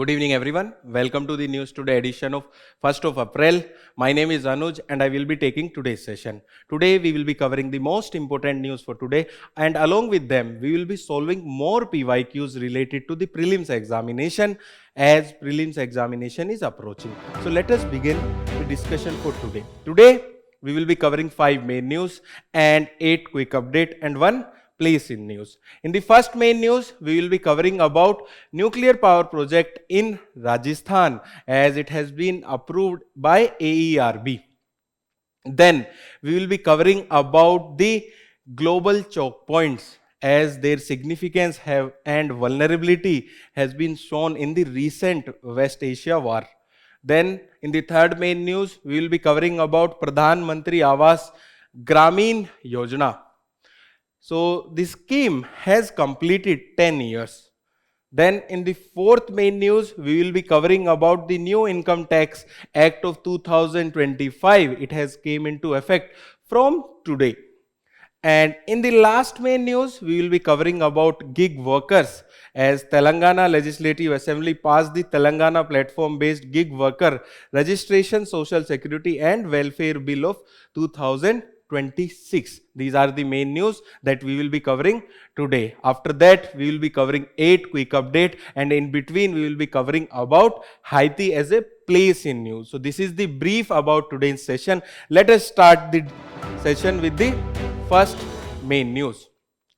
Good evening everyone. Welcome to the News Today edition of 1st of April. My name is Anuj and I will be taking today's session. Today we will be covering the most important news for today, and along with them we will be solving more PYQs related to the prelims examination as prelims examination is approaching. So let us begin the discussion for today. Today we will be covering 5 main news and 8 quick update and 1 place in news. In the first main news, we will be covering about nuclear power project in Rajasthan as it has been approved by AERB. Then we will be covering about the global choke points as their significance and vulnerability has been shown in the recent West Asia war. Then in the third main news, we will be covering about Pradhan Mantri Awaas Gramin Yojana. So the scheme has completed 10 years. Then in the fourth main news, we will be covering about the new Income Tax Act of 2025. It has came into effect from today. And in the last main news, we will be covering about gig workers as Telangana Legislative Assembly passed the Telangana platform-based gig worker registration, social security and welfare bill of 2026. These are the main news that we will be covering today. After that, we will be covering 8 quick update, and in between we will be covering about Haiti as a place in news. So this is the brief about today's session. Let us start the session with the first main news.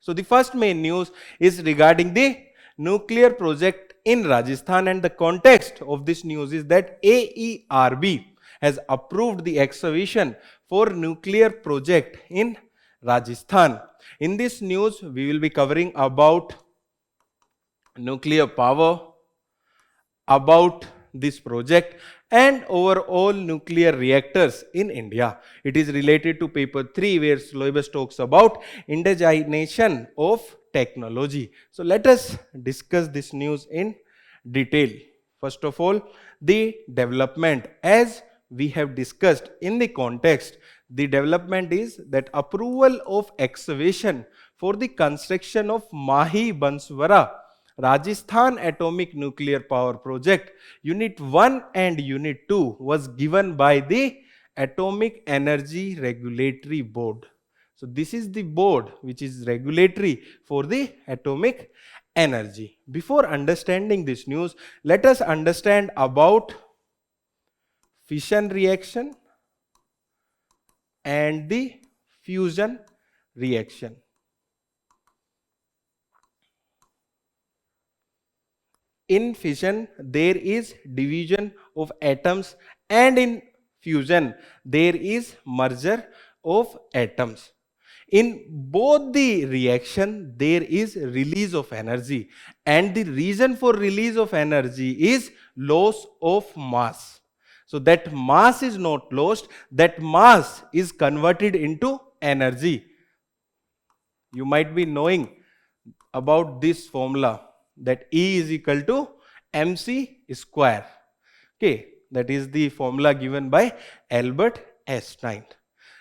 So the first main news is regarding the nuclear project in Rajasthan, and the context of this news is that AERB has approved the excavation for nuclear project in Rajasthan. In this news, we will be covering about nuclear power, about this project and overall nuclear reactors in India. It is related to paper 3 where syllabus talks about indigenization of technology. So let us discuss this news in detail. First of all, the development, as we have discussed in the context, the development is that approval of excavation for the construction of Mahi Banswara Rajasthan Atomic Nuclear Power Project Unit 1 and Unit 2 was given by the Atomic Energy Regulatory Board. So this is the board which is regulatory for the atomic energy. Before understanding this news, let us understand about fission reaction and the fusion reaction. In fission, there is division of atoms, and in fusion, there is merger of atoms. In both the reaction, there is release of energy, and the reason for release of energy is loss of mass. So that mass is not lost, that mass is converted into energy. You might be knowing about this formula, that E is equal to mc square. Okay, that is the formula given by Albert Einstein.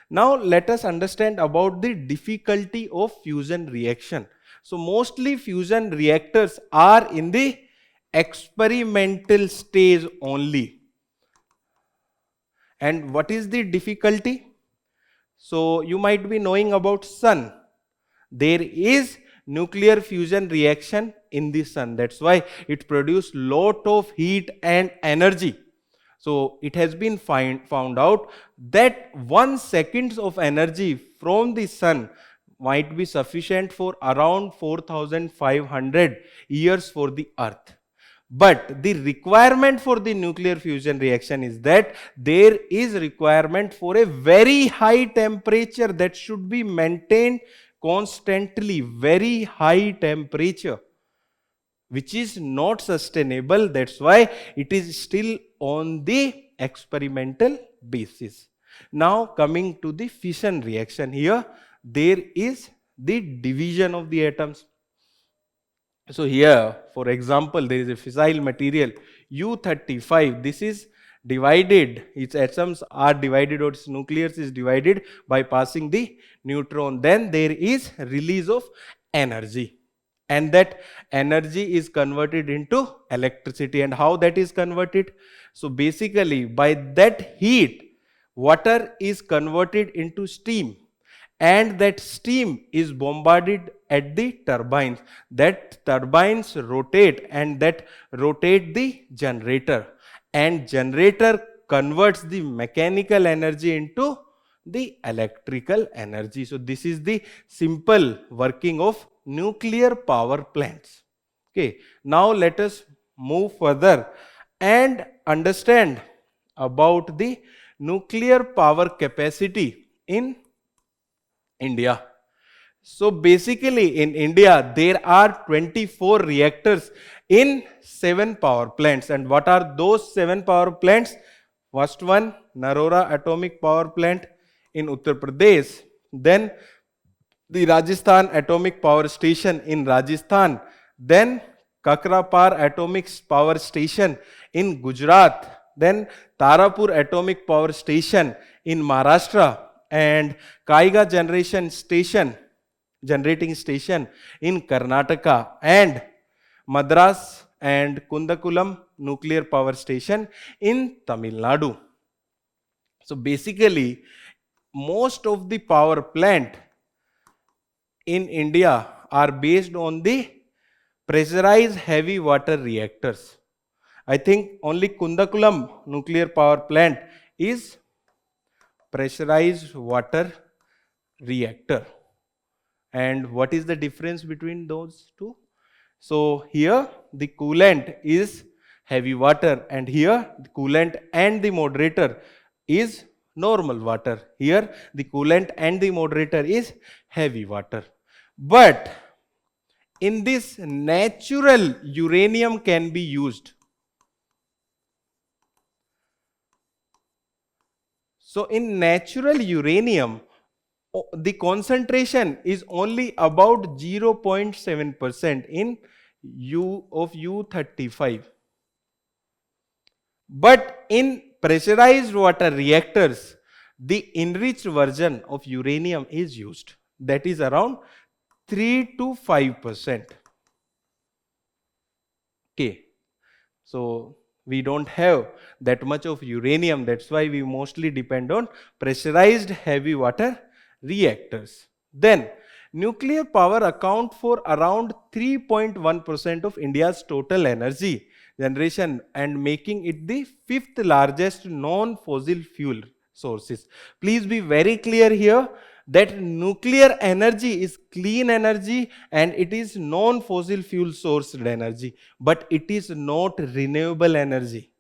Now let us understand about the difficulty of fusion reaction. So mostly fusion reactors are in the experimental stage only. And what is the difficulty? So you might be knowing about sun. There is nuclear fusion reaction in the sun. That's why it produces lot of heat and energy. So it has been found out that 1 second of energy from the sun might be sufficient for around 4,500 years for the earth. But the requirement for the nuclear fusion reaction is that there is requirement for a very high temperature that should be maintained constantly, very high temperature, which is not sustainable. That's why it is still on the experimental basis. Now coming to the fission reaction, here there is the division of the atoms. So here, for example, there is a fissile material U35. This is divided, its atoms are divided, or its nucleus is divided by passing the neutron. Then there is release of energy. and that energy is converted into electricity. And how that is converted? So basically, by that heat, water is converted into steam, and that steam is bombarded at the turbines. That turbines rotate, and that rotate the generator, and generator converts the mechanical energy into the electrical energy. So this is the simple working of nuclear power plants. Okay, now let us move further and understand about the nuclear power capacity in India. So basically in India there are 24 reactors in 7 power plants. And what are those 7 power plants? First one, Narora Atomic Power Plant in Uttar Pradesh. Then the Rajasthan Atomic Power Station in Rajasthan. Then Kakrapar Atomic Power Station in Gujarat. Then Tarapur Atomic Power Station in Maharashtra. And Kaiga Generating Station in Karnataka. And Madras and Kundakulam Nuclear Power Station in Tamil Nadu. So basically, most of the power plant in India are based on the pressurized heavy water reactors. I think only Kundakulam nuclear power plant is pressurized water reactor. And what is the difference between those two? So here the coolant is heavy water, and here the coolant and the moderator is normal water. Here the coolant and the moderator is heavy water. But in this, natural uranium can be used. So in natural uranium, the concentration is only about 0.7% in U35. But in pressurized water reactors, the enriched version of uranium is used. That is around 3 to 5%. Okay. So we don't have that much of uranium. That's why we mostly depend on pressurized heavy water reactors. Then nuclear power account for around 3.1% of India's total energy generation, and making it the 5th largest non-fossil fuel sources. Please be very clear here that nuclear energy is clean energy and it is non-fossil fuel sourced energy, but it is not renewable energy.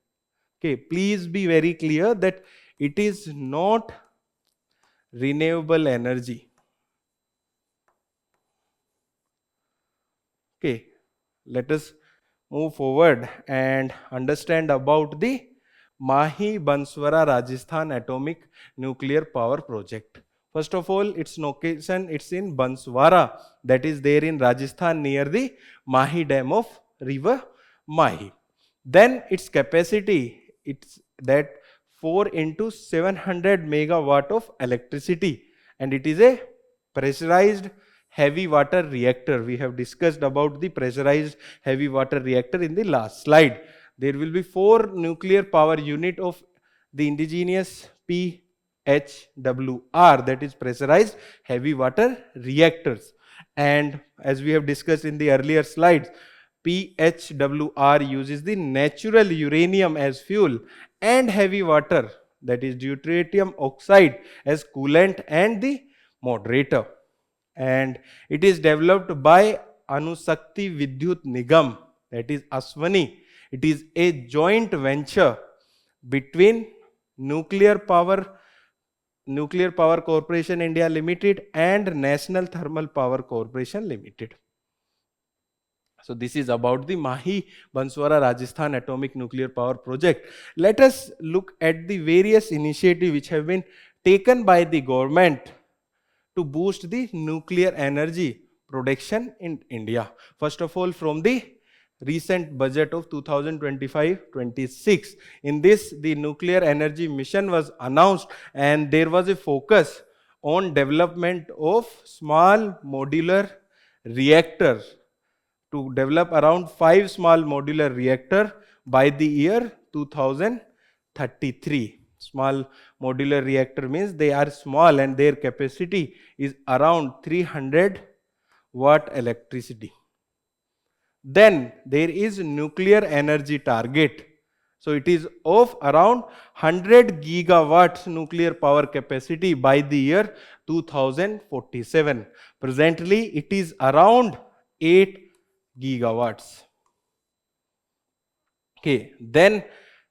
Okay, please be very clear that it is not renewable energy. Okay, let us move forward and understand about the Mahi Banswara Rajasthan Atomic Nuclear Power Project. First of all, its location, it's in Banswara, that is there in Rajasthan near the Mahi Dam of river Mahi. Then its capacity, it's that 4 into 700 megawatt of electricity, and it is a pressurized heavy water reactor. We have discussed about the pressurized heavy water reactor in the last slide. There will be 4 nuclear power unit of the indigenous PHWR, that is pressurized heavy water reactors. And as we have discussed in the earlier slides, PHWR uses the natural uranium as fuel and heavy water, that is deuterium oxide, as coolant and the moderator. And it is developed by Anusakti Vidyut Nigam, that is Aswani. It is a joint venture between Nuclear Power Corporation India Limited and National Thermal Power Corporation Limited. So this is about the Mahi Banswara Rajasthan Atomic Nuclear Power Project. Let us look at the various initiatives which have been taken by the government to boost the nuclear energy production in India. First of all, from the recent budget of 2025-26, in this the nuclear energy mission was announced, and there was a focus on development of small modular reactors to develop around 5 small modular reactor by the year 2033. Small modular reactor means they are small and their capacity is around 300 watt electricity. Then there is nuclear energy target. So it is of around 100 gigawatts nuclear power capacity by the year 2047. Presently it is around 8 gigawatts. Okay, then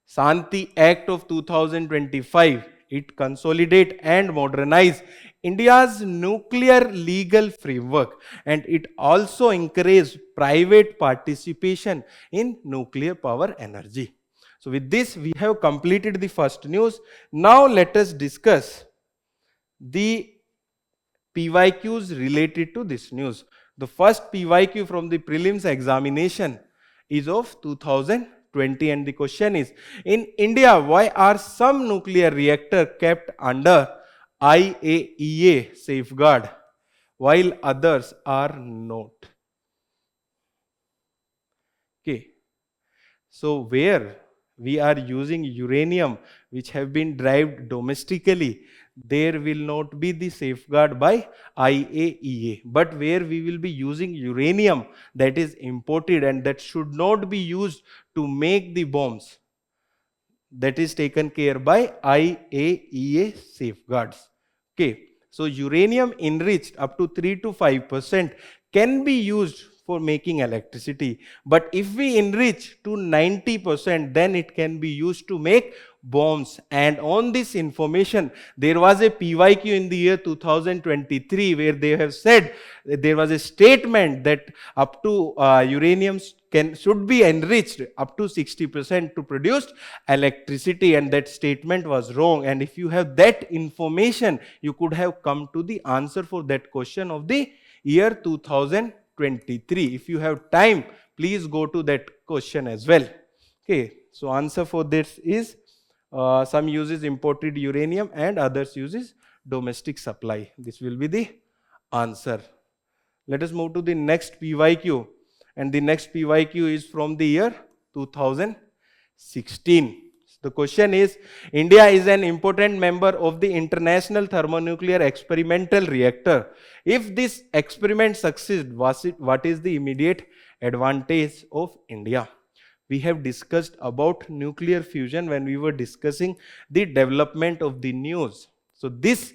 Santi Act of 2025, it consolidate and modernize India's nuclear legal framework, and it also encourage private participation in nuclear power energy. So with this we have completed the first news. Now let us discuss the PYQs related to this news. The first PYQ from the prelims examination is of 2020, and the question is, in India, why are some nuclear reactors kept under IAEA safeguard while others are not? Okay. So where we are using uranium which have been derived domestically, there will not be the safeguard by IAEA. But where we will be using uranium that is imported and that should not be used to make the bombs, that is taken care by IAEA safeguards. Okay, so uranium enriched up to 3 to 5% can be used for making electricity, but if we enrich to 90%, then it can be used to make bombs. And on this information, there was a PYQ in the year 2023 where they have said that there was a statement that up to uranium should be enriched up to 60% to produce electricity, and that statement was wrong. And if you have that information, you could have come to the answer for that question of the year 2023. If you have time, please go to that question as well. Okay, so answer for this is some uses imported uranium and others uses domestic supply. This will be the answer. Let us move to the next PYQ, and the next PYQ is from the year 2016. The question is, India is an important member of the International Thermonuclear Experimental Reactor. If this experiment succeeds, what is the immediate advantage of India? We have discussed about nuclear fusion when we were discussing the development of the news. So this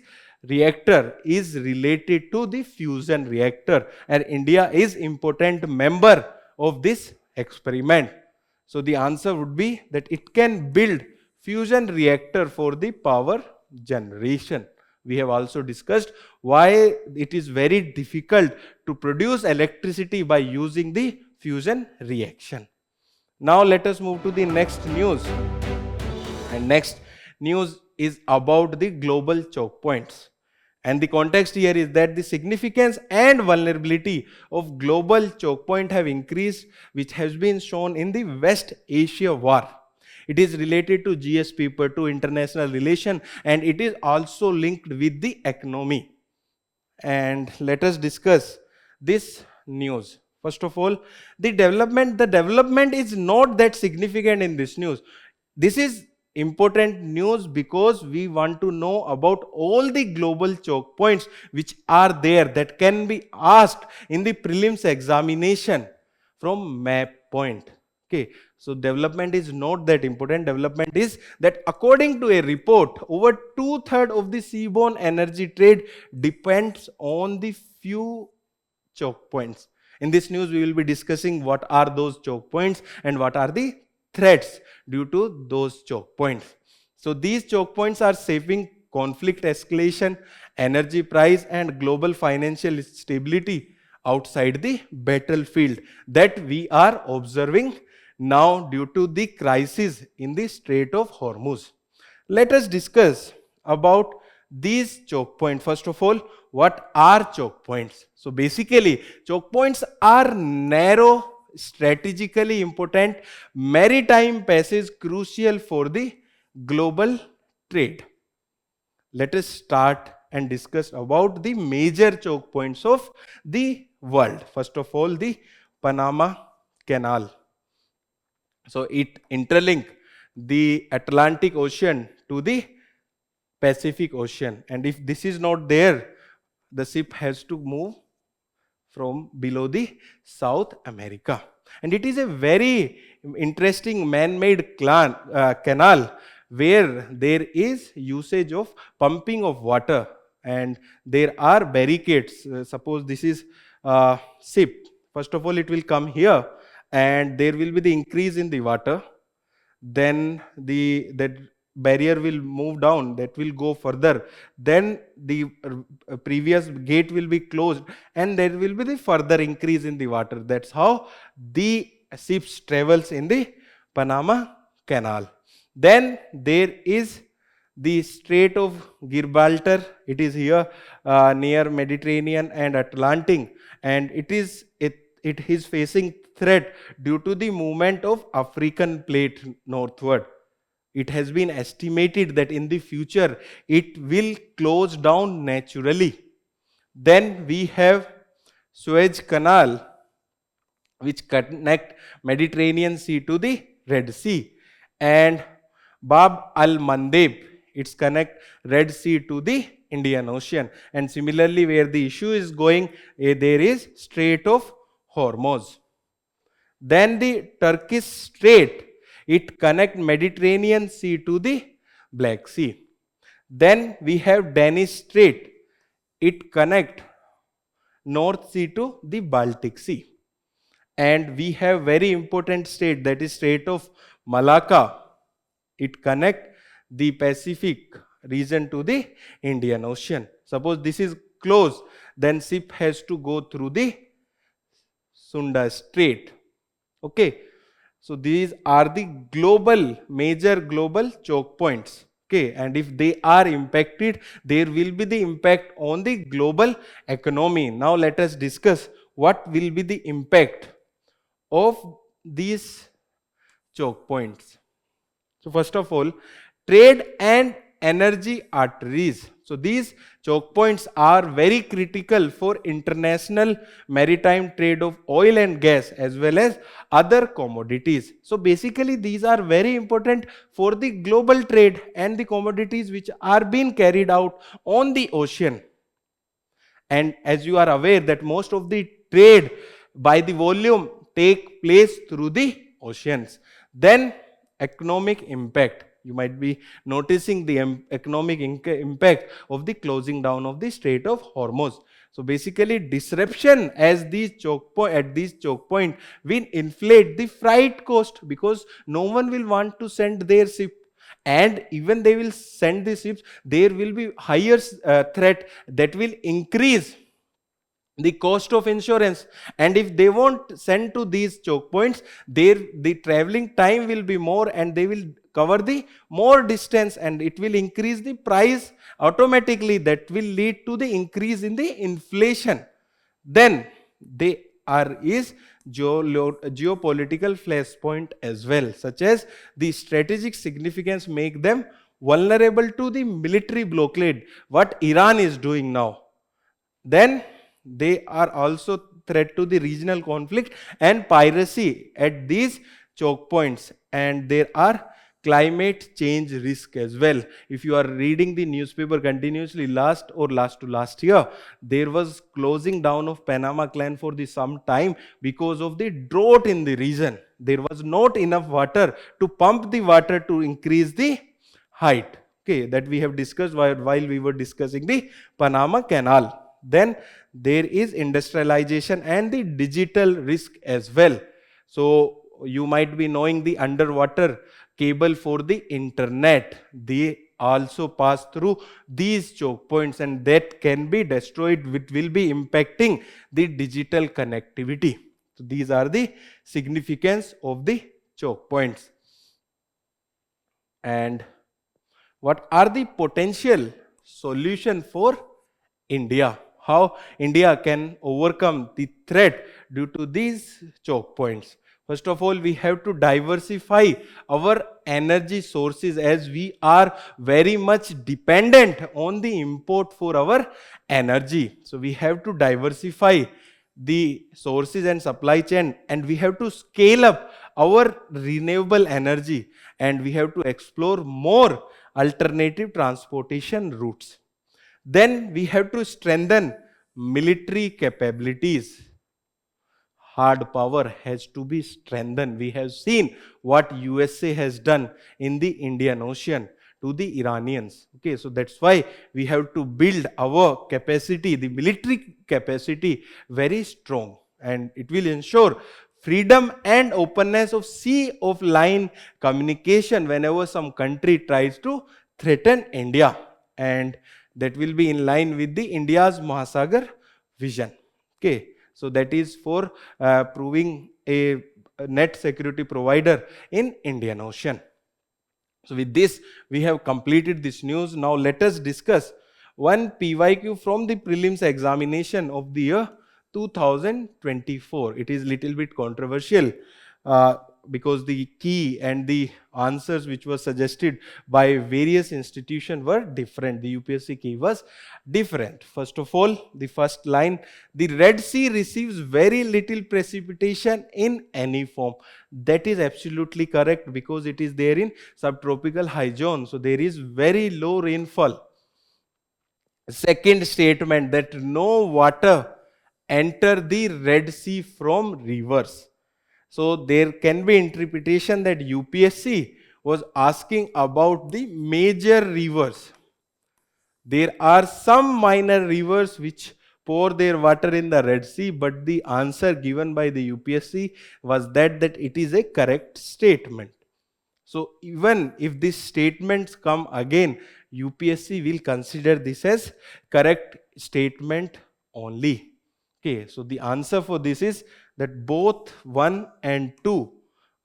reactor is related to the fusion reactor, and India is important member of this experiment. So the answer would be that it can build fusion reactor for the power generation. We have also discussed why it is very difficult to produce electricity by using the fusion reaction. Now let us move to the next news. And next news is about the global choke points. And the context here is that the significance and vulnerability of global choke point have increased, which has been shown in the West Asia war. It is related to GS paper, to international relation, and it is also linked with the economy. And let us discuss this news. First of all, the development is not that significant in this news. This is important news because we want to know about all the global choke points which are there that can be asked in the prelims examination from map point. Okay, so development is not that important. Development is that according to a report, over 2/3 of the seaborne energy trade depends on the few choke points. In this news, we will be discussing what are those choke points and what are the threats due to those choke points. So these choke points are shaping conflict escalation, energy price, and global financial stability outside the battlefield that we are observing now due to the crisis in the Strait of Hormuz. Let us discuss about these choke points. First of all, what are choke points? So basically, choke points are narrow, strategically important maritime passage crucial for the global trade. Let us start and discuss about the major choke points of the world. First of all, the Panama Canal. So it interlink the Atlantic Ocean to the Pacific Ocean. And if this is not there, the ship has to move from below the South America. And it is a very interesting man-made canal where there is usage of pumping of water, and there are barricades. Suppose this is ship. First of all, it will come here, and there will be the increase in the water. Then that barrier will move down, that will go further, then the previous gate will be closed, and there will be the further increase in the water. That's how the ships travels in the Panama Canal. Then there is the Strait of Gibraltar. It is here near Mediterranean and Atlantic, and it is facing threat due to the movement of African plate northward. It has been estimated that in the future it will close down naturally. Then we have Suez Canal, which connect Mediterranean Sea to the Red Sea, and Bab al-Mandeb, it's connect Red Sea to the Indian Ocean. And similarly, where the issue is going, there is Strait of Hormuz. Then the Turkish Strait, it connect Mediterranean Sea to the Black Sea. Then we have Danish Strait, it connect North Sea to the Baltic Sea. And we have very important strait, that is Strait of Malacca. It connect the Pacific region to the Indian Ocean. Suppose this is closed, then ship has to go through the Sunda Strait. Okay, so these are the major global choke points. Okay, and if they are impacted, there will be the impact on the global economy. Now let us discuss what will be the impact of these choke points. So first of all, trade and energy arteries. So these choke points are very critical for international maritime trade of oil and gas as well as other commodities. So basically these are very important for the global trade and the commodities which are being carried out on the ocean. And as you are aware that most of the trade by the volume take place through the oceans. Then economic impact. You might be noticing the economic impact of the closing down of the Strait of Hormuz. So basically disruption at these choke point will inflate the freight cost, because no one will want to send their ship, and even they will send the ships, there will be higher threat that will increase the cost of insurance. And if they won't send to these choke points, the traveling time will be more, and they will cover the more distance, and it will increase the price automatically. That will lead to the increase in the inflation. Then they is geopolitical flashpoint as well, such as the strategic significance make them vulnerable to the military blockade, what Iran is doing now. Then they are also threat to the regional conflict and piracy at these choke points, and there are climate change risk as well. If you are reading the newspaper continuously, last to last year, there was closing down of Panama Canal for some time because of the drought in the region. There was not enough water to pump the water to increase the height. Okay, that we have discussed while we were discussing the Panama Canal. Then there is industrialization and the digital risk as well. So you might be knowing the underwater cable for the internet. They also pass through these choke points, and that can be destroyed, which will be impacting the digital connectivity. So these are the significance of the choke points. And what are the potential solution for India? How India can overcome the threat due to these choke points? First of all, we have to diversify our energy sources, as we are very much dependent on the import for our energy. So we have to diversify the sources and supply chain, and we have to scale up our renewable energy, and we have to explore more alternative transportation routes. Then we have to strengthen military capabilities. Hard power has to be strengthened. We have seen what USA has done in the Indian Ocean to the Iranians. Okay, so that's why we have to build our capacity, the military capacity, very strong, and it will ensure freedom and openness of sea of line communication whenever some country tries to threaten India, and that will be in line with the India's Mahasagar vision. Okay, so that is for proving a net security provider in Indian Ocean. So with this, we have completed this news. Now let us discuss one PYQ from the prelims examination of the year 2024. It is little bit controversial uh, because the key and the answers which were suggested by various institutions were different. The UPSC key was different. First of all, the first line, the Red Sea receives very little precipitation in any form. That is absolutely correct because it is there in subtropical high zone. So there is very low rainfall. Second statement, that no water enter the Red Sea from rivers. So there can be interpretation that UPSC was asking about the major rivers. There are some minor rivers which pour their water in the Red Sea, but the answer given by the UPSC was that it is a correct statement. So even if these statements come again, UPSC will consider this as correct statement only. Okay, so the answer for this is that both 1 and 2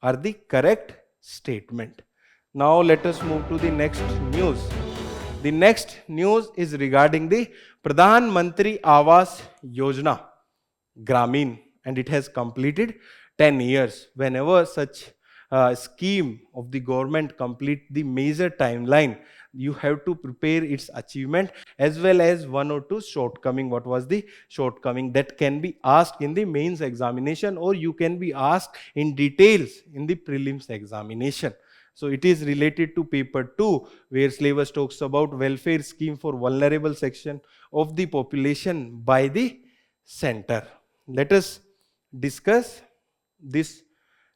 are the correct statement. Now let us move to the next news. The next news is regarding the Pradhan Mantri Awaas Yojana, Gramin, and it has completed 10 years. Whenever such scheme of the government complete the major timeline, you have to prepare its achievement as well as one or two shortcoming. What was the shortcoming that can be asked in the mains examination, or you can be asked in details in the prelims examination. So it is related to paper 2, where syllabus talks about welfare scheme for vulnerable section of the population by the center. Let us discuss this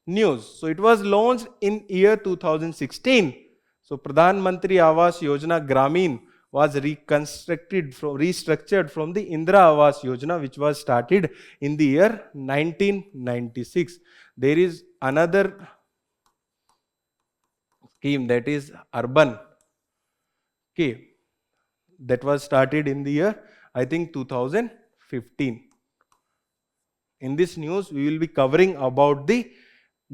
news. So it was launched in year 2016. So Pradhan Mantri Awaas Yojana Gramin was restructured from the Indira Awaas Yojana, which was started in the year 1996. There is another scheme, that is urban, okay, that was started in the year, I think, 2015. In this news, we will be covering about the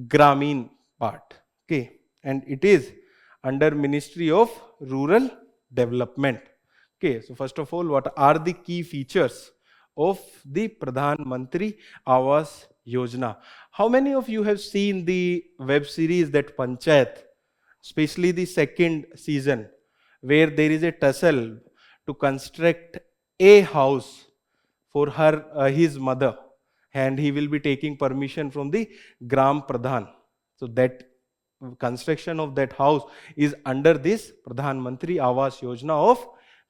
Gramin part, okay, and it is under Ministry of Rural Development. Okay, so first of all, what are the key features of the Pradhan Mantri Awaas Yojana? How many of you have seen the web series that Panchayat, especially the second season, where there is a tussle to construct a house for his mother, and he will be taking permission from the Gram Pradhan. So that construction of that house is under this Pradhan Mantri Awaas Yojana of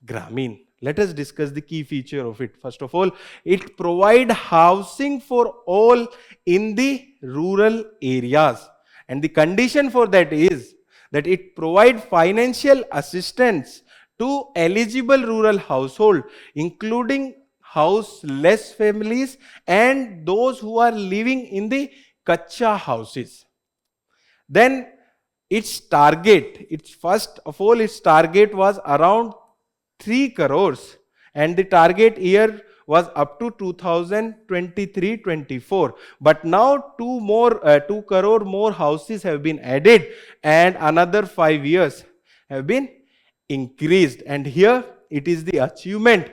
Gramin. Let us discuss the key feature of it. First of all, it provides housing for all in the rural areas, and the condition for that is that it provides financial assistance to eligible rural household, including houseless families and those who are living in the kacha houses. Then its target, first of all, its target was around 3 crores, and the target year was up to 2023-24. But now 2 crore more houses have been added, and another 5 years have been increased. And here it is the achievement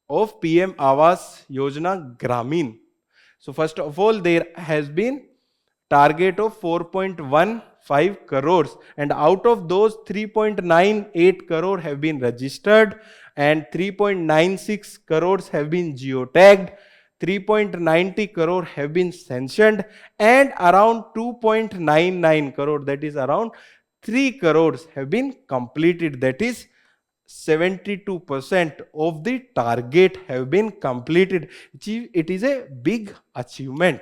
of PM Awaas Yojana Gramin. So first of all, there has been target of 4.15 crores, and out of those 3.98 crore have been registered, and 3.96 crores have been geotagged, 3.90 crore have been sanctioned, and around 2.99 crore, that is around 3 crores have been completed. That is 72% of the target have been completed. It is a big achievement.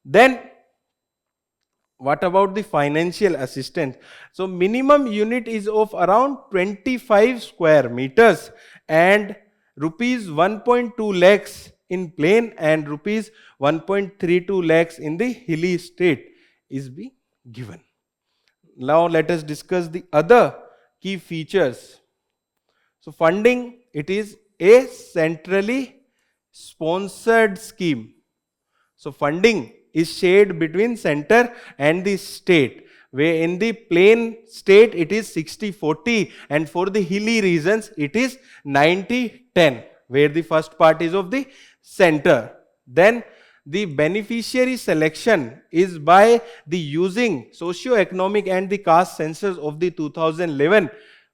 Then what about the financial assistance? So minimum unit is of around 25 square meters, and rupees 1.2 lakhs in plain and rupees 1.32 lakhs in the hilly state is being given. Now let us discuss the other key features. So funding, it is a centrally sponsored scheme. So funding is shared between center and the state, where in the plain state it is 60-40, and for the hilly regions it is 90-10, where the first part is of the center. Then the beneficiary selection is by the using socio-economic and the caste census of the 2011,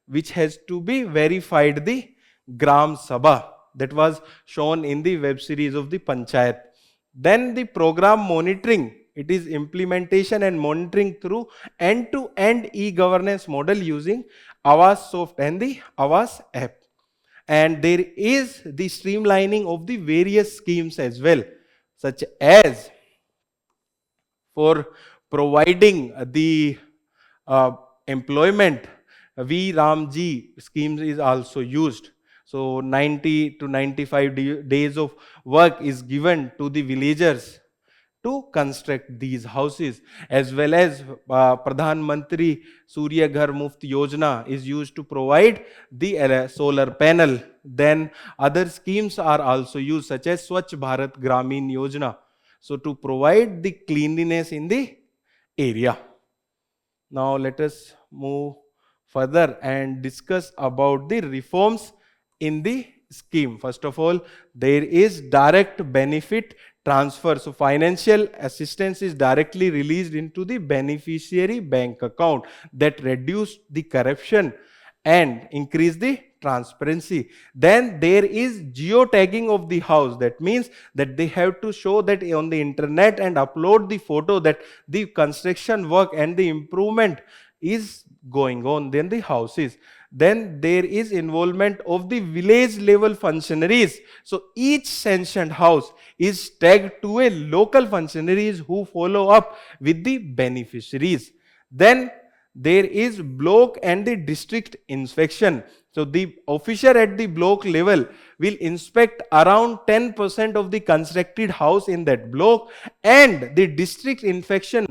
which has to be verified the Gram Sabha, that was shown in the web series of the Panchayat. Then the program monitoring, it is implementation and monitoring through end-to-end e-governance model using Awaas soft and the Awaas app. And there is the streamlining of the various schemes as well, such as for providing the employment, V Ramji schemes is also used. So 90 to 95 days of work is given to the villagers to construct these houses, as well as Pradhan Mantri Surya Ghar Muft Yojana is used to provide the solar panel. Then other schemes are also used, such as Swachh Bharat Gramin Yojana, so to provide the cleanliness in the area. Now let us move further and discuss about the reforms in the scheme. First of all, there is direct benefit transfer. So financial assistance is directly released into the beneficiary bank account, that reduce the corruption and increase the transparency. Then there is geotagging of the house. That means that they have to show that on the internet and upload the photo that the construction work and the improvement is going on in the houses. Then there is involvement of the village level functionaries. So each sanctioned house is tagged to a local functionaries who follow up with the beneficiaries. Then there is block and the district inspection. So the officer at the block level will inspect around 10% of the constructed house in that block, and the district inspection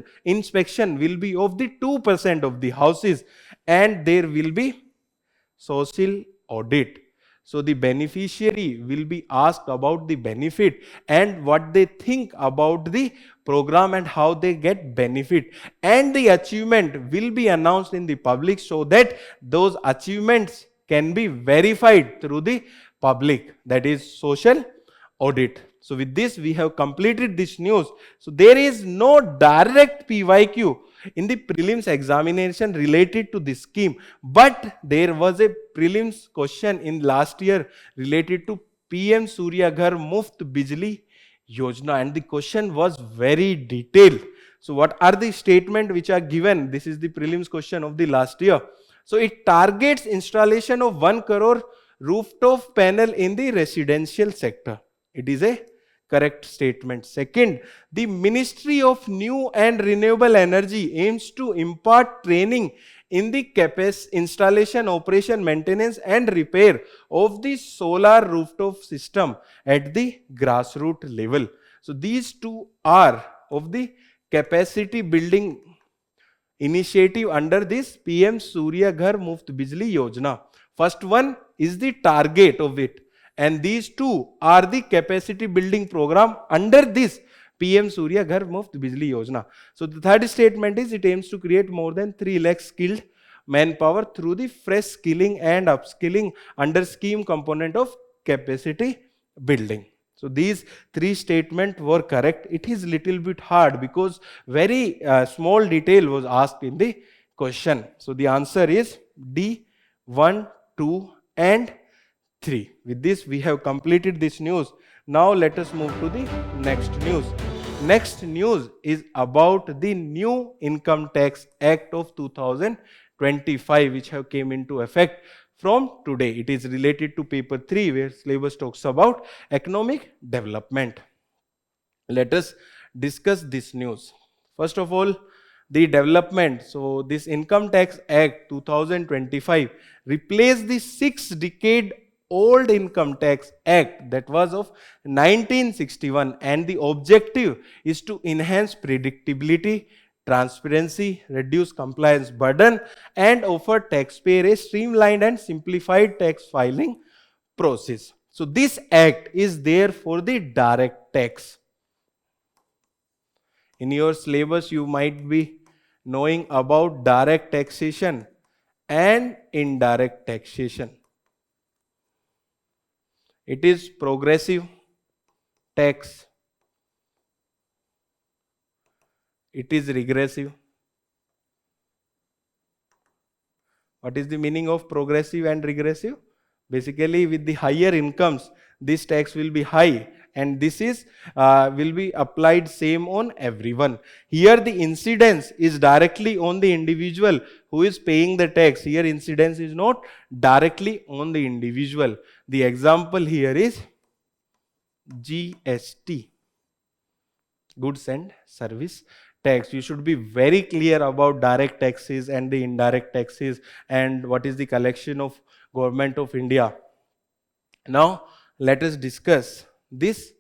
will be of the 2% of the houses, and there will be social audit. So the beneficiary will be asked about the benefit and what they think about the program and how they get benefit, and the achievement will be announced in the public, so that those achievements can be verified through the public, that is social audit. So with this we have completed this news. So there is no direct PYQ in the prelims examination related to this scheme, but there was a prelims question in last year related to PM Surya Ghar Muft Bijli Yojana, and the question was very detailed. So what are the statement which are given? This is the prelims question of the last year. So it targets installation of 1 crore rooftop panel in the residential sector. It is a correct statement. Second, the Ministry of New and Renewable Energy aims to impart training in the installation, operation, maintenance and repair of the solar rooftop system at the grassroots level. So these two are of the capacity building initiative under this PM Surya Ghar Muft Bijli Yojana. First one is the target of it, and these two are the capacity building program under this PM Surya Ghar Muft Bijli Yojana. So the third statement is it aims to create more than 3 lakh skilled manpower through the fresh skilling and upskilling under scheme component of capacity building. So these three statements were correct. It is little bit hard because very small detail was asked in the question. So the answer is D, 1, 2 and 3. With this, we have completed this news. Now let us move to the next news. Next news is about the new Income Tax Act of 2025, which have came into effect from today. It is related to paper 3, where syllabus talks about economic development. Let us discuss this news. First of all, the development. So this Income Tax Act 2025 replaced the 6-decade old Income Tax Act that was of 1961, and the objective is to enhance predictability, transparency, reduce compliance burden, and offer taxpayer a streamlined and simplified tax filing process. So this act is there for the direct tax. In your syllabus, you might be knowing about direct taxation and indirect taxation. It is progressive tax. It is regressive. What is the meaning of progressive and regressive? Basically, with the higher incomes, this tax will be high, and this is will be applied same on everyone. Here the incidence is directly on the individual who is paying the tax. Here incidence is not directly on the individual. The example here is GST, goods and service tax. You should be very clear about direct taxes and the indirect taxes and what is the collection of government of India. Now let us discuss this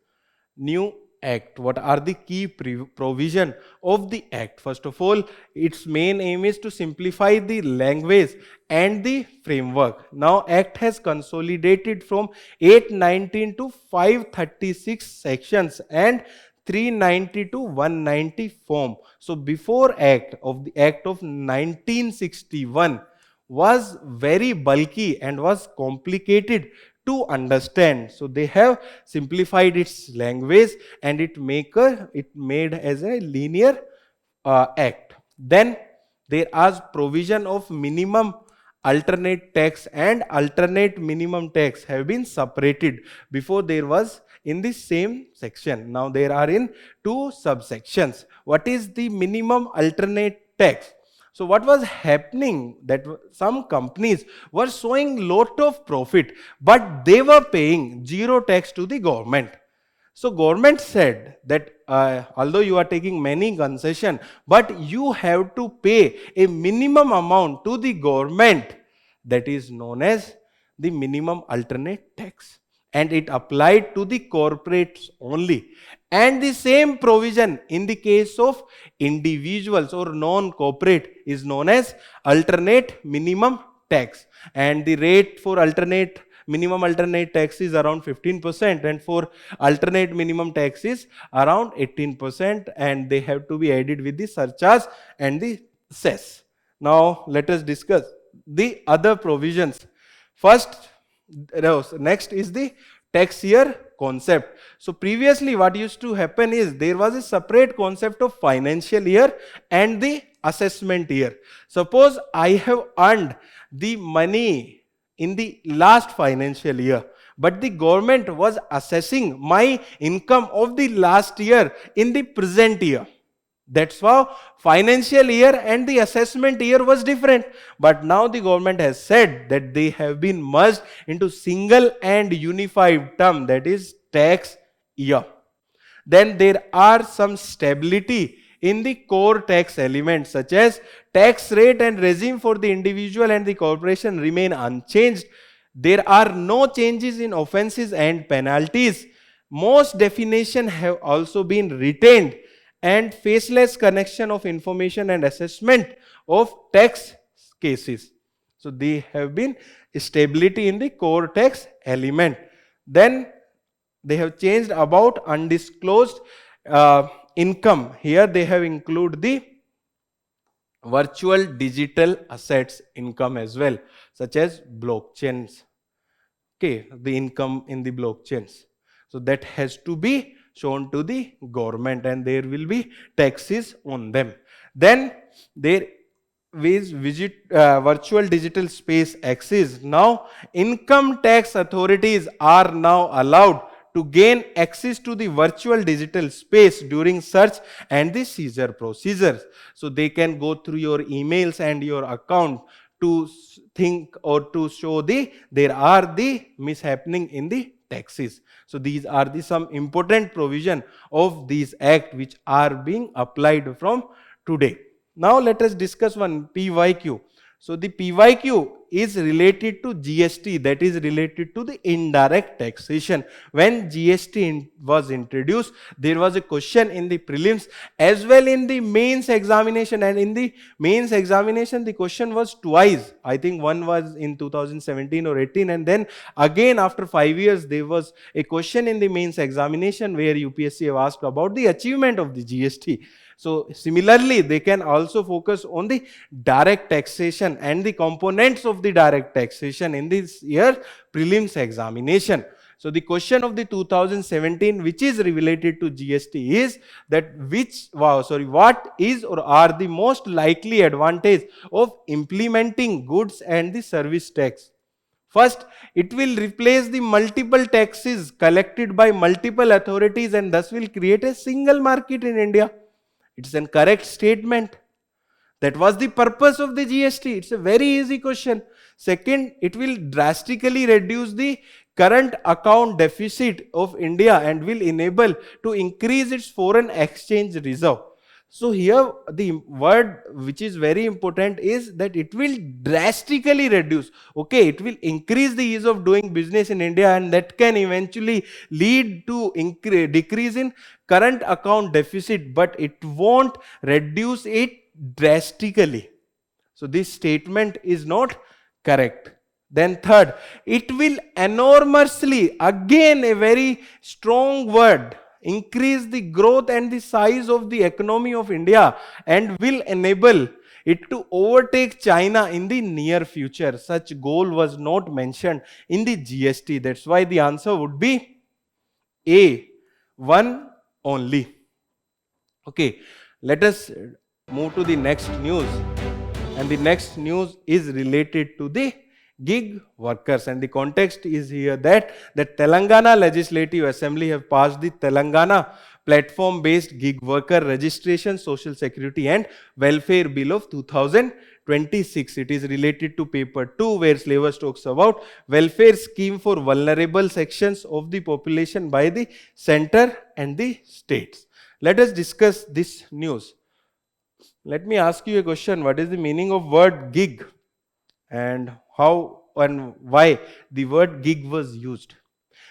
new act. What are the key provision of the act? First of all, its main aim is to simplify the language and the framework. Now act has consolidated from 819 to 536 sections and 390 to 190 form. So before act of 1961 was very bulky and was complicated to understand. So they have simplified its language and it made as a linear act. Then there is provision of minimum alternate tax and alternate minimum tax have been separated. Before there was in the same section. Now there are in 2 subsections. What is the minimum alternate tax? So what was happening that some companies were showing lot of profit, but they were paying zero tax to the government. So government said that although you are taking many concession, but you have to pay a minimum amount to the government, that is known as the minimum alternate tax, and it applied to the corporates only. And the same provision in the case of individuals or non-corporate is known as alternate minimum tax, and the rate for minimum alternate tax is around 15%, and for alternate minimum tax is around 18%, and they have to be added with the surcharge and the cess. Now let us discuss the other provisions. Next is the tax year concept. So previously what used to happen is there was a separate concept of financial year and the assessment year. Suppose I have earned the money in the last financial year, but the government was assessing my income of the last year in the present year. That's how financial year and the assessment year was different. But now the government has said that they have been merged into single and unified term, that is tax year. Then there are some stability in the core tax elements, such as tax rate and regime for the individual and the corporation remain unchanged. There are no changes in offenses and penalties. Most definitions have also been retained, and faceless connection of information and assessment of tax cases. So they have been stability in the core tax element. Then they have changed about undisclosed income. Here they have included the virtual digital assets income as well, such as blockchains. Okay, the income in the blockchains. So that has to be shown to the government and there will be taxes on them. Then there with virtual digital space access. Now, income tax authorities are now allowed to gain access to the virtual digital space during search and the seizure procedures. So they can go through your emails and your account to think or to show there are the mishappening in the taxes. So these are the some important provision of these act which are being applied from today. Now let us discuss one PYQ. So the PYQ is related to GST, that is related to the indirect taxation. When GST was introduced, there was a question in the prelims as well in the mains examination, and in the mains examination the question was twice. I think one was in 2017 or 18, and then again after 5 years there was a question in the mains examination where UPSC have asked about the achievement of the GST. So similarly, they can also focus on the direct taxation and the components of the direct taxation in this year prelims examination. So the question of the 2017 which is related to GST is that what is or are the most likely advantage of implementing goods and the service tax? First, it will replace the multiple taxes collected by multiple authorities and thus will create a single market in India. It's an correct statement. That was the purpose of the GST. It's a very easy question. Second, it will drastically reduce the current account deficit of India and will enable to increase its foreign exchange reserve. So here the word which is very important is that it will drastically reduce. Okay, it will increase the ease of doing business in India and that can eventually lead to decrease in current account deficit, but it won't reduce it drastically. So this statement is not correct. Then third, it will enormously, again a very strong word, increase the growth and the size of the economy of India and will enable it to overtake China in the near future. Such goal was not mentioned in the GST. That's why the answer would be A, one only. Okay, let us move to the next news. And the next news is related to the gig workers, and the context is here that the Telangana Legislative Assembly have passed the Telangana platform based gig worker registration social security and welfare bill of 2026. It is related to paper 2 where syllabus talks about welfare scheme for vulnerable sections of the population by the center and the states. Let us discuss this news. Let me ask you a question. What is the meaning of word gig and how and why the word gig was used?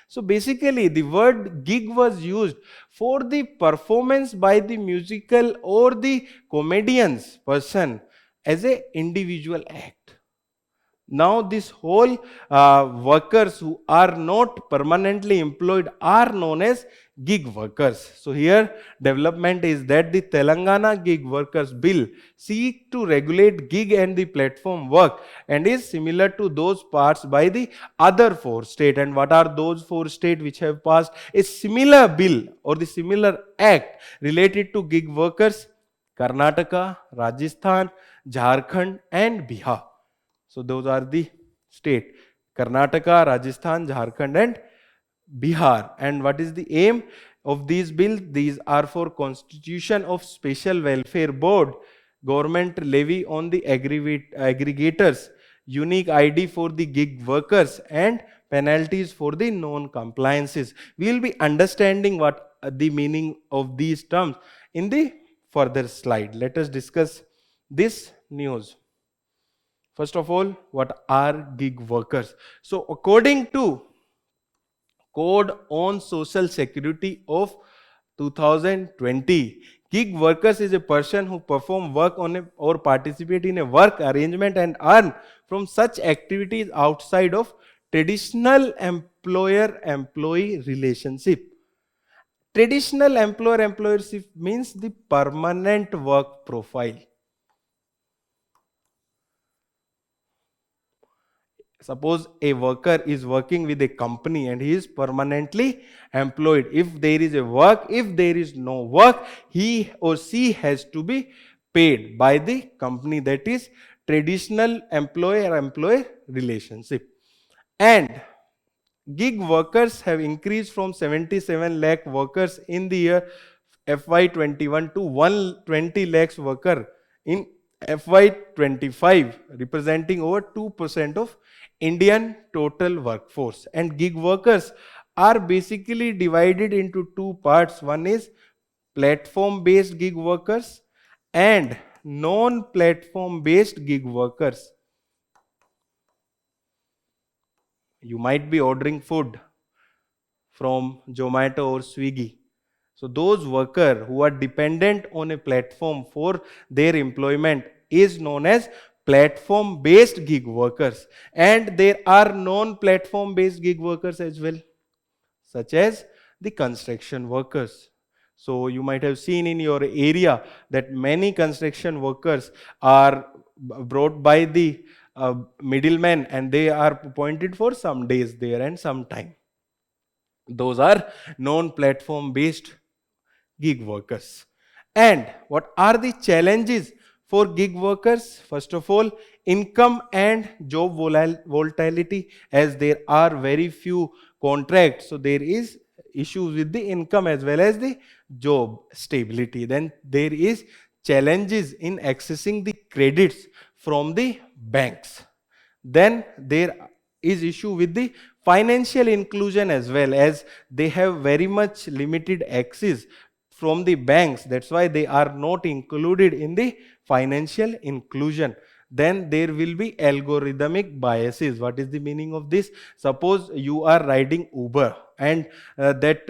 So basically the word gig was used for the performance by the musical or the comedian's person as a individual act. Now this whole workers who are not permanently employed are known as gig workers. So here development is that the Telangana gig workers bill seek to regulate gig and the platform work and is similar to those passed by the other 4 states. And what are those 4 states which have passed a similar bill or the similar act related to gig workers? Karnataka, Rajasthan, Jharkhand and Bihar. So those are the state: Karnataka, Rajasthan, Jharkhand and Bihar. And what is the aim of these bills? These are for constitution of special welfare board, government levy on the aggregators, unique ID for the gig workers and penalties for the non-compliances. We will be understanding what the meaning of these terms in the further slide. Let us discuss this news. First of all, what are gig workers? So according to Code on Social Security of 2020, gig workers is a person who perform work on or participate in a work arrangement and earn from such activities outside of traditional employer-employee relationship. Traditional employer-employership means the permanent work profile. Suppose a worker is working with a company and he is permanently employed. If there is a work, if there is no work, he or she has to be paid by the company, that is traditional employer-employee relationship. And gig workers have increased from 77 lakh workers in the year FY21 to 120 lakhs worker in FY25, representing over 2% of Indian total workforce. And gig workers are basically divided into two parts. One is platform based gig workers and non-platform based gig workers. You might be ordering food from Zomato or Swiggy. So those workers who are dependent on a platform for their employment is known as platform based gig workers. And there are non-platform based gig workers as well, such as the construction workers. So you might have seen in your area that many construction workers are brought by the middlemen, and they are appointed for some days there and some time. Those are non-platform based gig workers. And what are the challenges for gig workers? First of all, income and job volatility, as there are very few contracts. So there is issues with the income as well as the job stability. Then there is challenges in accessing the credits from the banks. Then there is issue with the financial inclusion as well, as they have very much limited access from the banks. That's why they are not included in the financial inclusion. Then there will be algorithmic biases. What is the meaning of this? Suppose you are riding Uber, and that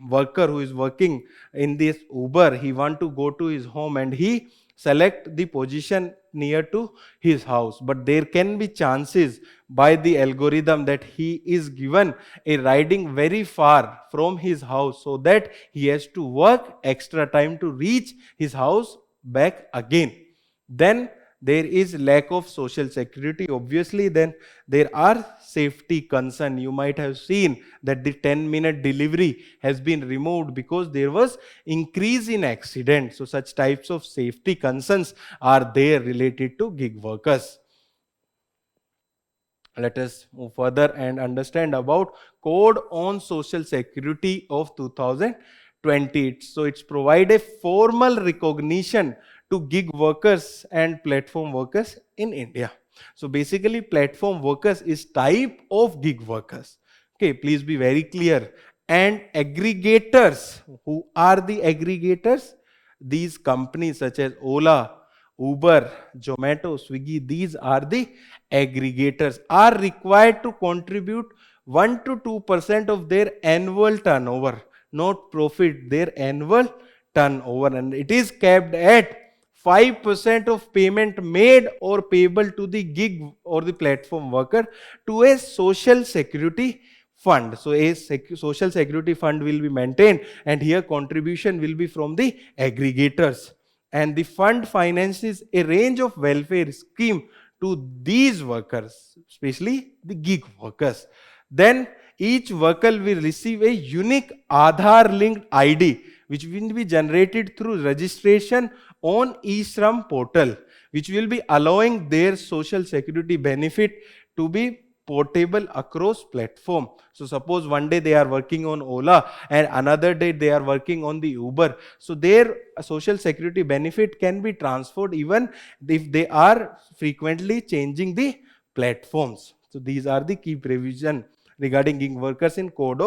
worker who is working in this Uber, he want to go to his home and he select the position near to his house, but there can be chances by the algorithm that he is given a riding very far from his house, so that he has to work extra time to reach his house back again. Then there is lack of social security, obviously. Then there are safety concern. You might have seen that the 10-minute delivery has been removed because there was increase in accidents. So such types of safety concerns are there related to gig workers. Let us move further and understand about Code on Social Security of 2020. So it's provide a formal recognition to gig workers and platform workers in India. So basically, platform workers is type of gig workers. Okay, please be very clear. And aggregators, who are the aggregators? These companies such as Ola, Uber, Zomato, Swiggy, these are the aggregators, are required to contribute 1 to 2% of their annual turnover, not profit, their annual turnover, and it is capped at 5% of payment made or payable to the gig or the platform worker to a social security fund. So a social security fund will be maintained, and here contribution will be from the aggregators. And the fund finances a range of welfare scheme to these workers, especially the gig workers. Then each worker will receive a unique Aadhaar linked ID, which will be generated through registration on eShram portal, which will be allowing their social security benefit to be portable across platform. So suppose one day they are working on Ola and another day they are working on the Uber. So their social security benefit can be transferred even if they are frequently changing the platforms. So these are the key provision regarding gig workers in Code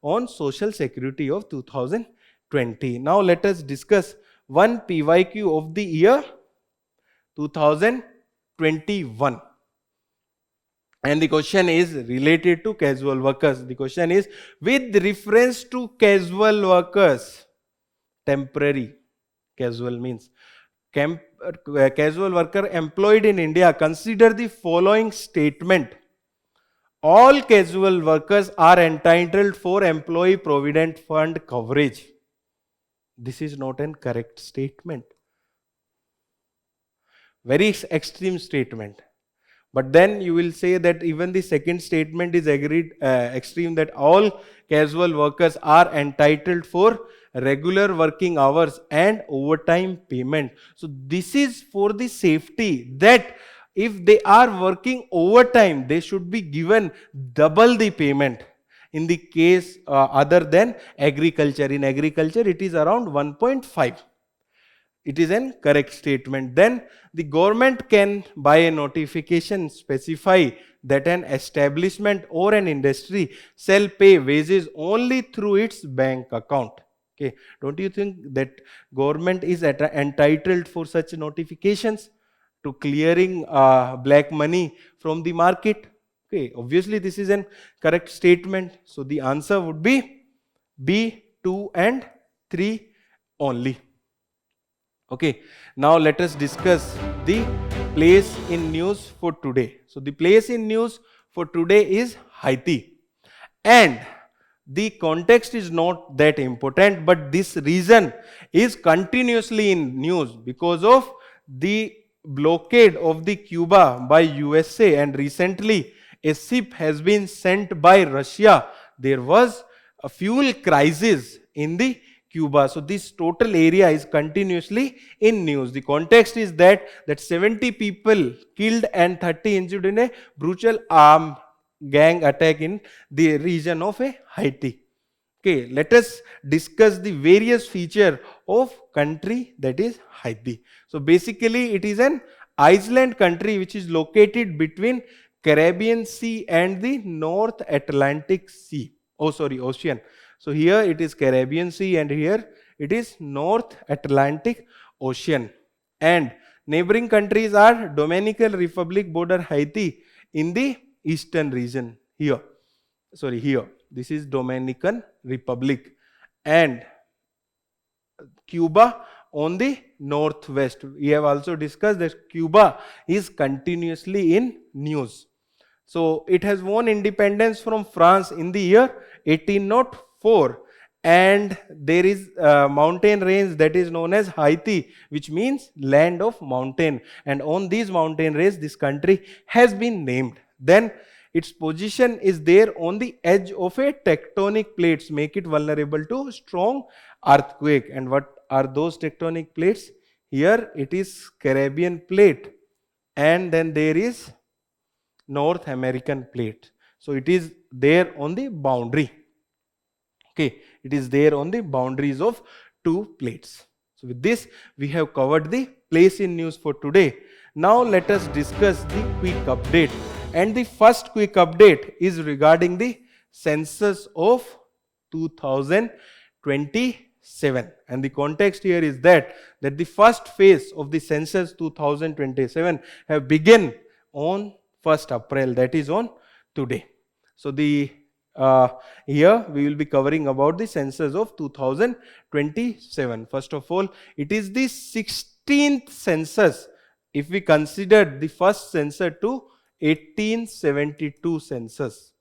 on Social Security of 2020. Now let us discuss one PYQ of the year 2021. And the question is related to casual workers. The question is, with reference to casual workers, temporary, casual means casual worker employed in India, consider the following statement. All casual workers are entitled for employee provident fund coverage. This is not an correct statement. Very extreme statement. But then you will say that even the second statement is extreme, that all casual workers are entitled for regular working hours and overtime payment. So this is for the safety that if they are working overtime, they should be given double the payment. In the case other than agriculture, in agriculture it is around 1.5. It is an correct statement. Then the government can by a notification specify that an establishment or an industry shall pay wages only through its bank account. Okay, don't you think that government is entitled for such notifications to clearing black money from the market? Okay, obviously this is an correct statement. So the answer would be B, 2 and 3 only. Okay, now let us discuss the place in news for today. So the place in news for today is Haiti. And the context is not that important, but this region is continuously in news because of the blockade of the Cuba by USA, and recently a ship has been sent by Russia. There was a fuel crisis in the Cuba. So this total area is continuously in news. The context is that 70 people killed and 30 injured in a brutal armed gang attack in the region of Haiti. Okay, let us discuss the various feature of country that is Haiti. So basically it is an island country which is located between Caribbean Sea and the North Atlantic Sea. Oh sorry, ocean. So here it is Caribbean Sea and here it is North Atlantic Ocean. And neighboring countries are Dominican Republic border Haiti in the eastern region here. Sorry, here. This is Dominican Republic and Cuba on the northwest. We have also discussed that Cuba is continuously in news. So it has won independence from France in the year 1804, and there is a mountain range that is known as Haiti, which means land of mountain, and on these mountain range this country has been named. Then its position is there on the edge of a tectonic plates, make it vulnerable to strong earthquake. And what are those tectonic plates? Here it is Caribbean plate, and then there is North American plate. So it is there on the boundary. Okay, it is there on the boundaries of two plates. So with this, we have covered the place in news for today. Now let us discuss the quick update. And the first quick update is regarding the census of 2027. And the context here is that the first phase of the census 2027 have begun on 1st April, that is on today. So the here we will be covering about the census of 2027. First of all, it is the 16th census if we consider the first census to 1872 census.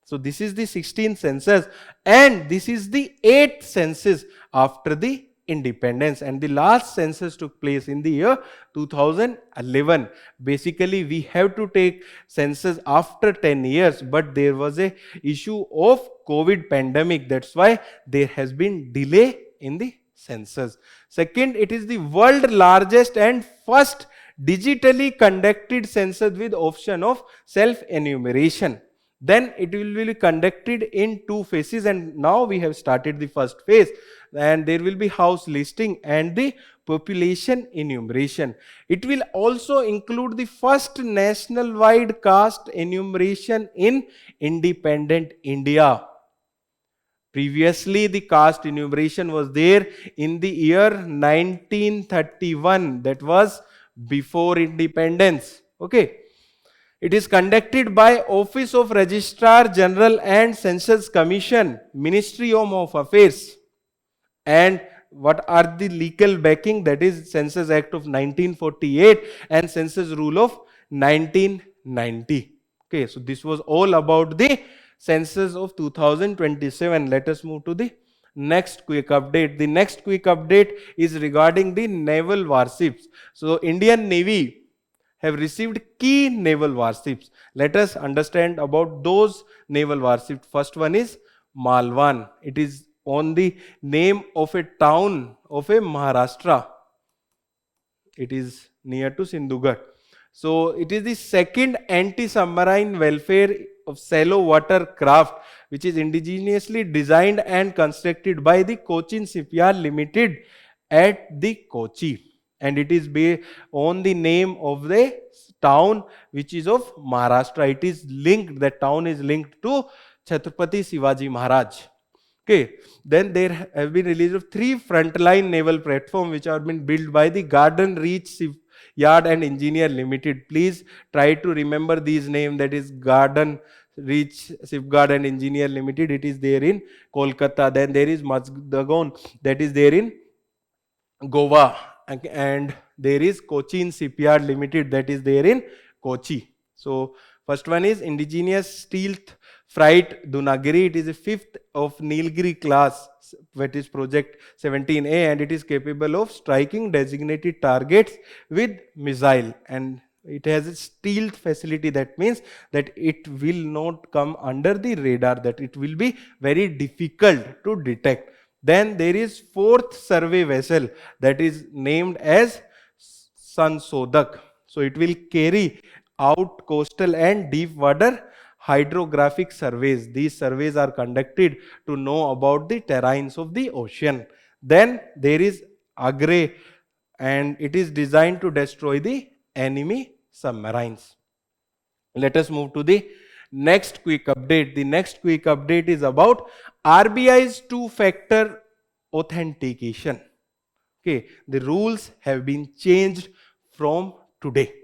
So this is the 16th census and this is the 8th census after the independence, and the last census took place in the year 2011. Basically we have to take census after 10 years, but there was a issue of COVID pandemic, that's why there has been delay in the census. Second, it is the world largest and first digitally conducted census with option of self enumeration. Then it will be conducted in two phases, and now we have started the first phase, and there will be house listing and the population enumeration. It will also include the first national wide caste enumeration in independent India. Previously the caste enumeration was there in the year 1931, that was before independence. Okay. It is conducted by Office of Registrar General and Census Commission, Ministry of Home Affairs. And what are the legal backing? That is Census Act of 1948 and Census Rule of 1990. Okay, so this was all about the census of 2027. Let us move to the next quick update. The next quick update is regarding the naval warships. So Indian Navy have received key naval warships. Let us understand about those naval warships. First one is Malwan. It is on the name of a town of a Maharashtra. It is near to Sindhugarh. So it is the second anti-submarine welfare of shallow water craft which is indigenously designed and constructed by the Cochin Shipyard Limited at the Kochi, and it is based on the name of the town which is of Maharashtra. It is linked, that town is linked to Chhatrapati Shivaji Maharaj. Okay, then there have been release of 3 frontline naval platforms which have been built by the Garden Reach Shipyard and Engineer Limited. Please try to remember these names, that is Garden Reach Shipyard and Engineer Limited. It is there in Kolkata. Then there is Mazdagon, that is there in Goa, and there is Cochin Shipyard Limited, that is there in Kochi. So first one is indigenous stealth freight Dunagiri. It is a 5th of Nilgiri class, that is project 17A, and it is capable of striking designated targets with missile, and it has a stealth facility. That means that it will not come under the radar, that it will be very difficult to detect. Then there is 4th survey vessel, that is named as Sansodak. So it will carry out coastal and deep water hydrographic surveys. These surveys are conducted to know about the terrains of the ocean. Then there is Agre, and it is designed to destroy the enemy submarines. Let us move to the next quick update. The next quick update is about RBI's 2-factor authentication. Okay, the rules have been changed from today.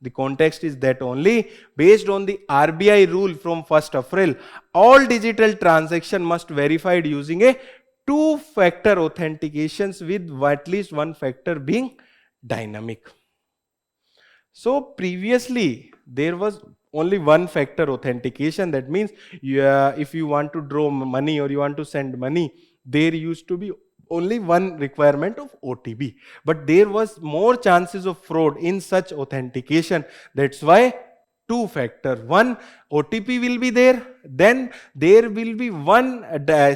The context is that only based on the RBI rule from 1st April, all digital transaction must be verified using a 2-factor authentications with at least 1 factor being dynamic. So previously there was only 1-factor authentication. That means if you want to draw money or you want to send money, there used to be only one requirement of OTP. But there was more chances of fraud in such authentication. That's why 2-factor. One OTP will be there, then there will be one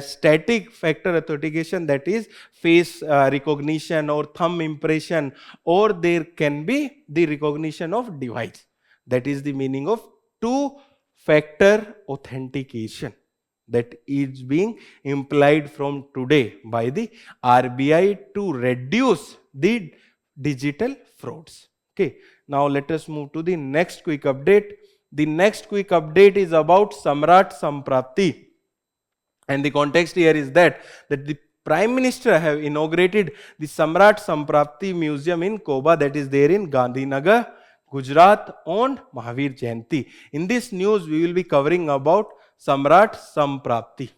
static factor authentication, that is face recognition or thumb impression, or there can be the recognition of device. That is the meaning of 2-factor authentication that is being implied from today by the RBI to reduce the digital frauds. Okay, now let us move to the next quick update. The next quick update is about Samrat Samprapti, and the context here is that the Prime Minister have inaugurated the Samrat Samprapti Museum in Koba, that is there in Gandhinagar, Gujarat, on Mahavir Jayanti. In this news, we will be covering about Samrat Samprapti.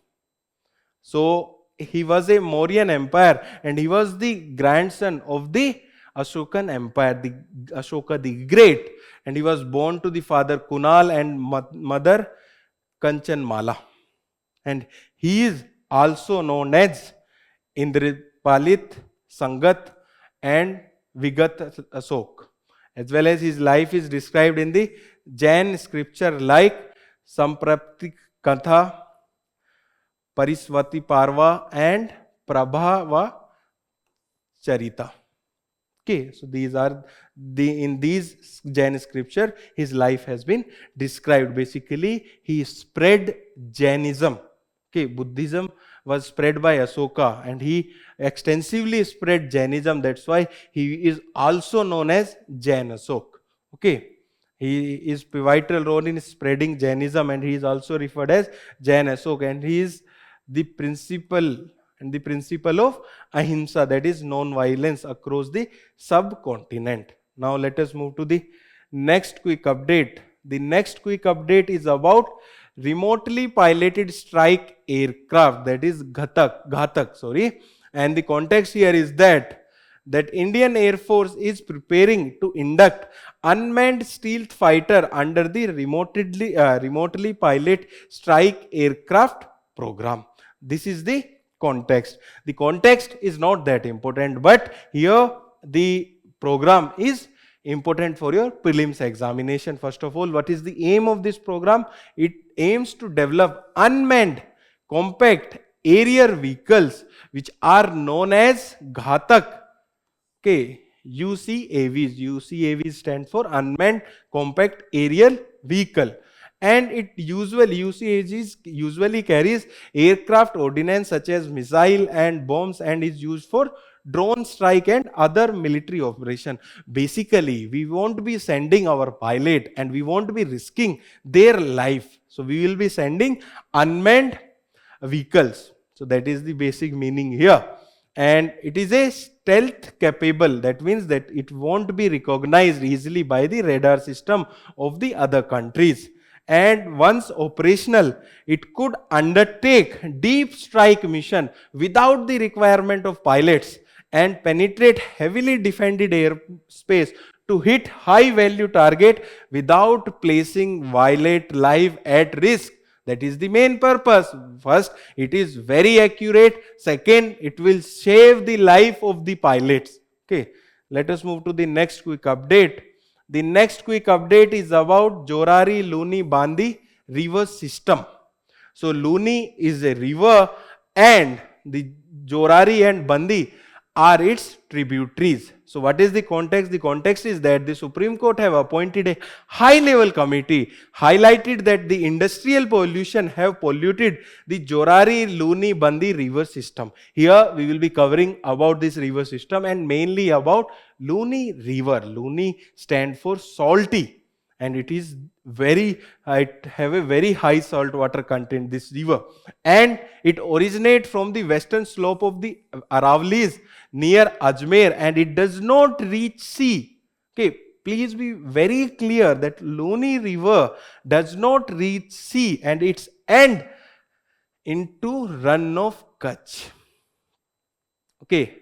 So he was a Mauryan Empire, and he was the grandson of the Ashokan Empire, the Ashoka the Great, and he was born to the father Kunal and mother Kanchanmala. And he is also known as Indrapalit, Sangat and Vigat Ashok. As well as his life is described in the Jain scripture like Samprapti Katha, Pariswati Parva and Prabhava Charita. Okay, so these are in these Jain scripture, his life has been described. Basically, he spread Jainism. Okay, Buddhism was spread by Ashoka, and he extensively spread Jainism. That's why he is also known as Jain Ashok. Okay, he is pivotal role in spreading Jainism, and he is also referred as Jain Ashok, and he is the principle of ahimsa, that is non-violence across the subcontinent. Now let us move to the next quick update. The next quick update is about remotely piloted strike aircraft, that is Ghatak, and the context here is that Indian Air Force is preparing to induct unmanned stealth fighter under the remotely pilot strike aircraft program. This is the context. The context is not that important, but here the program is important for your prelims examination. First of all, what is the aim of this program? It aims to develop unmanned, compact, aerial vehicles which are known as Ghatak. Okay, UCAVs. UCAVs stand for Unmanned Compact Aerial Vehicle. And it usually, UCAVs usually carries aircraft ordnance such as missile and bombs and is used for drone strike and other military operation. Basically, we won't be sending our pilot and we won't be risking their life. So we will be sending unmanned vehicles. So that is the basic meaning here. And it is a stealth capable. That means that it won't be recognized easily by the radar system of the other countries. And once operational, it could undertake deep strike mission without the requirement of pilots and penetrate heavily defended airspace to hit high value target without placing violent life at risk. That is the main purpose. First, it is very accurate. Second, it will save the life of the pilots. Okay, let us move to the next quick update. The next quick update is about Jorari Luni Bandi river system. So Luni is a river and the Jorari and Bandi are its tributaries. So what is the context? The context is that the Supreme Court have appointed a high level committee, highlighted that the industrial pollution have polluted the Jorari Luni Bandi river system. Here we will be covering about this river system and mainly about Luni river. Luni stand for salty and it is it have a very high salt water content, this river, and it originates from the western slope of the Aravali's near Ajmer and it does not reach sea. Okay, please be very clear that Luni river does not reach sea and its end into run of Kutch. Okay,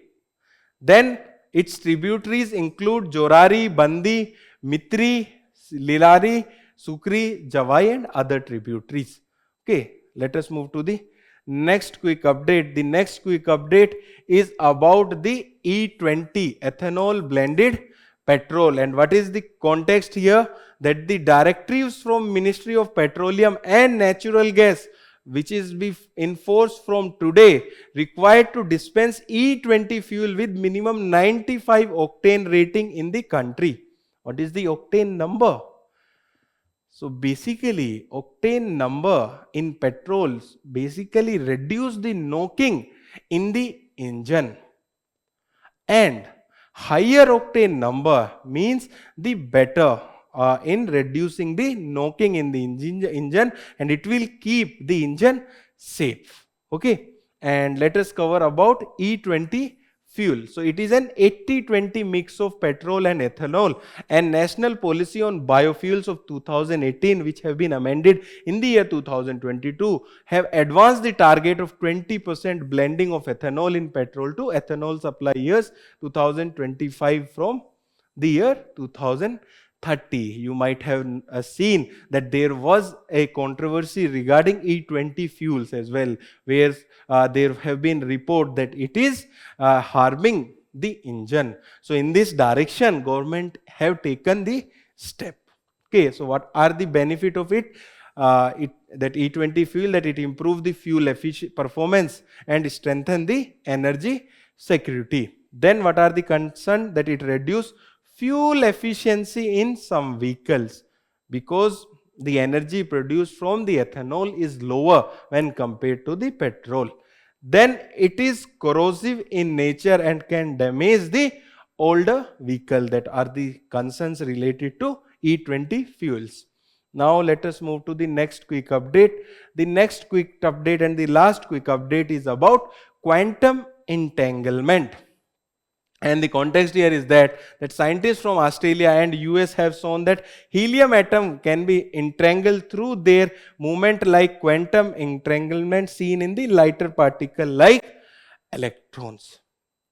then its tributaries include Jorari, Bandi, Mitri, Lilari, Sukri, Javai and other tributaries. Okay, let us move to the next quick update. The next quick update is about the E20 ethanol blended petrol. And what is the context here? That the directives from Ministry of Petroleum and Natural Gas, which is in force from today, required to dispense E20 fuel with minimum 95 octane rating in the country. What is the octane number? So basically, octane number in petrols basically reduce the knocking in the engine. And higher octane number means the better in reducing the knocking in the engine and it will keep the engine safe. Okay. And let us cover about E20 fuel. So it is an 80-20 mix of petrol and ethanol, and national policy on biofuels of 2018, which have been amended in the year 2022, have advanced the target of 20% blending of ethanol in petrol to ethanol supply years 2025 from the year 2030. You might have seen that there was a controversy regarding E20 fuels as well, where there have been reports that it is harming the engine. So in this direction, government have taken the step. Okay, so what are the benefit of it? That E20 fuel, that it improve the fuel performance and strengthen the energy security. Then what are the concerns? That it reduce fuel efficiency in some vehicles because the energy produced from the ethanol is lower when compared to the petrol. Then it is corrosive in nature and can damage the older vehicle. That are the concerns related to E20 fuels. Now let us move to the next quick update. The next quick update and the last quick update is about quantum entanglement. And the context here is that scientists from Australia and US have shown that helium atom can be entangled through their movement like quantum entanglement seen in the lighter particle like electrons.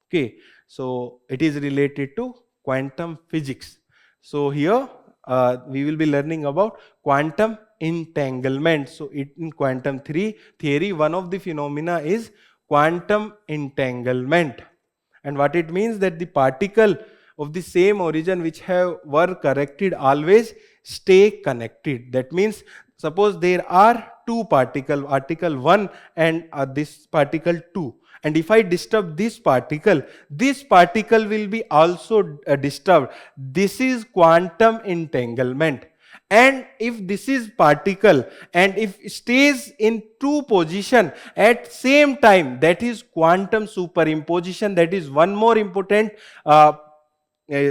Okay, so it is related to quantum physics. So here we will be learning about quantum entanglement. So in quantum theory, one of the phenomena is quantum entanglement. And what it means, that the particle of the same origin which were connected always stay connected. That means suppose there are two particle, particle 1 and this particle 2. And if I disturb this particle will be also disturbed. This is quantum entanglement. And if this is particle and if it stays in two position at same time, that is quantum superimposition. That is one more important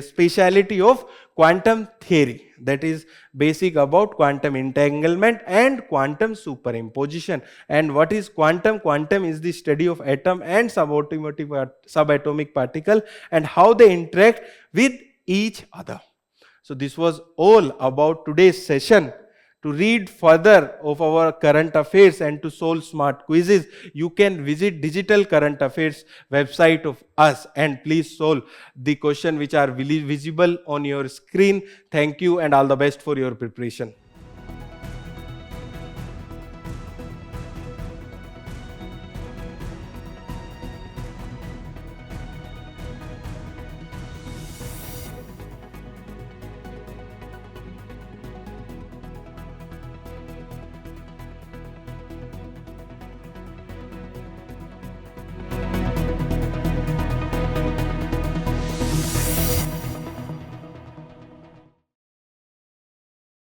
speciality of quantum theory, that is basic about quantum entanglement and quantum superimposition. And what is quantum? Quantum is the study of atom and subatomic particle and how they interact with each other. So this was all about today's session. To read further of our current affairs and to solve smart quizzes, you can visit digital current affairs website of us and please solve the question which are visible on your screen. Thank you and all the best for your preparation.